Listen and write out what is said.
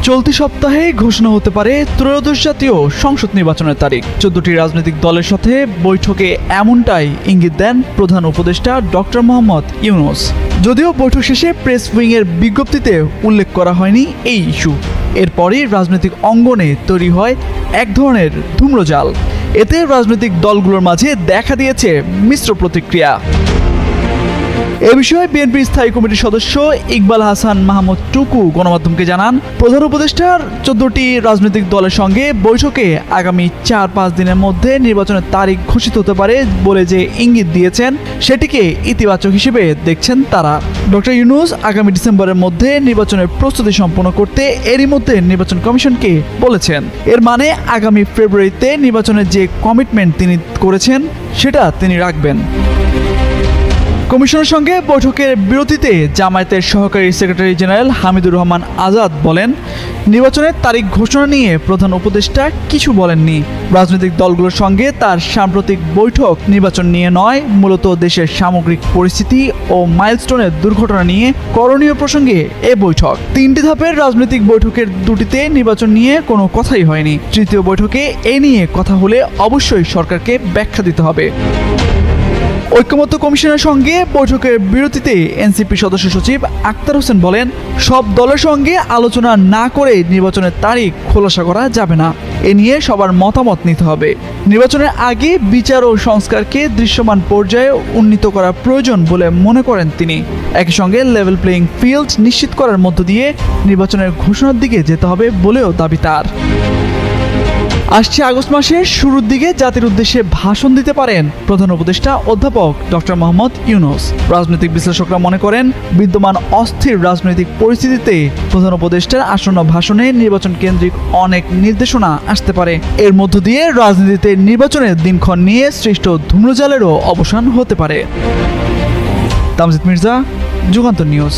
চলতি সপ্তাহে ঘোষণা হতে পারে ত্রয়োদশ জাতীয় সংসদ নির্বাচনের তারিখ। 14টি রাজনৈতিক দলের সাথে বৈঠকে এমনটাই ইঙ্গিত দেন প্রধান উপদেষ্টা ডক্টর মোহাম্মদ ইউনূস। যদিও বৈঠক শেষে প্রেস উইংয়ের বিজ্ঞপ্তিতে উল্লেখ করা হয়নি এই ইস্যু। এরপরই রাজনৈতিক অঙ্গনে তৈরি হয় এক ধরনের ধূম্রজাল। এতে রাজনৈতিক দলগুলোর মাঝে দেখা দিয়েছে মিশ্র প্রতিক্রিয়া। এ বিষয়ে বিএনপির স্থায়ী কমিটির সদস্য ইকবাল হাসান মাহমুদ টুকু গণমাধ্যমকে জানান, প্রধান উপদেষ্টার 14টি রাজনৈতিক দলের সঙ্গে বৈঠকে আগামী 4-5 দিনের মধ্যে নির্বাচনের তারিখ ঘোষিত হতে পারে বলে যে ইঙ্গিত দিয়েছেন, সেটিকে ইতিবাচক হিসেবে দেখছেন তারা। ডক্টর ইউনূস আগামী ডিসেম্বরের মধ্যে নির্বাচনের প্রস্তুতি সম্পন্ন করতে এরই মধ্যে নির্বাচন কমিশনকে বলেছেন। এর মানে আগামী ফেব্রুয়ারিতে নির্বাচনের যে কমিটমেন্ট তিনি করেছেন সেটা তিনি রাখবেন। কমিশনের সঙ্গে বৈঠকের বিরতিতে জামায়াতের সহকারী সেক্রেটারি জেনারেল হামিদুর রহমান আজাদ বলেন, নির্বাচনের তারিখ ঘোষণা নিয়ে প্রধান উপদেষ্টা কিছু বলেননি। রাজনৈতিক দলগুলোর সঙ্গে তার সাম্প্রতিক বৈঠক নির্বাচন নিয়ে নয়, মূলত দেশের সামগ্রিক পরিস্থিতি ও মাইলস্টোনের দুর্ঘটনা নিয়ে করণীয় প্রসঙ্গে এ বৈঠক। 3টি ধাপের রাজনৈতিক বৈঠকের 2টিতে নির্বাচন নিয়ে কোনো কথাই হয়নি। তৃতীয় বৈঠকে এ নিয়ে কথা হলে অবশ্যই সরকারকে ব্যাখ্যা দিতে হবে। ঐক্যমত্য কমিশনের সঙ্গে বৈঠকের বিরতিতে এনসিপি সদস্য সচিব আক্তার হোসেন বলেন, সব দলের সঙ্গে আলোচনা না করে নির্বাচনের তারিখ খোলাসা করা যাবে না। এ নিয়ে সবার মতামত নিতে হবে। নির্বাচনের আগে বিচার ও সংস্কারকে দৃশ্যমান পর্যায়ে উন্নীত করা প্রয়োজন বলে মনে করেন তিনি। একই সঙ্গে লেভেল প্লেয়িং ফিল্ড নিশ্চিত করার মধ্য দিয়ে নির্বাচনের ঘোষণার দিকে যেতে হবে বলেও দাবি তার। আসছে আগস্ট মাসের শুরুর দিকে জাতির উদ্দেশ্যে ভাষণ দিতে পারেন প্রধান উপদেষ্টা অধ্যাপক ডক্টর মোহাম্মদ ইউনূস। রাজনৈতিক বিশ্লেষকরা মনে করেন, বিদ্যমান অস্থির রাজনৈতিক পরিস্থিতিতে প্রধান উপদেষ্টার আসন্ন ভাষণে নির্বাচন কেন্দ্রিক অনেক নির্দেশনা আসতে পারে। এর মধ্য দিয়ে রাজনীতিতে নির্বাচনের দিনক্ষণ নিয়ে সৃষ্ট ধূম্রজালেরও অবসান হতে পারে। তামজিদ মির্জা, যুগান্তর নিউজ।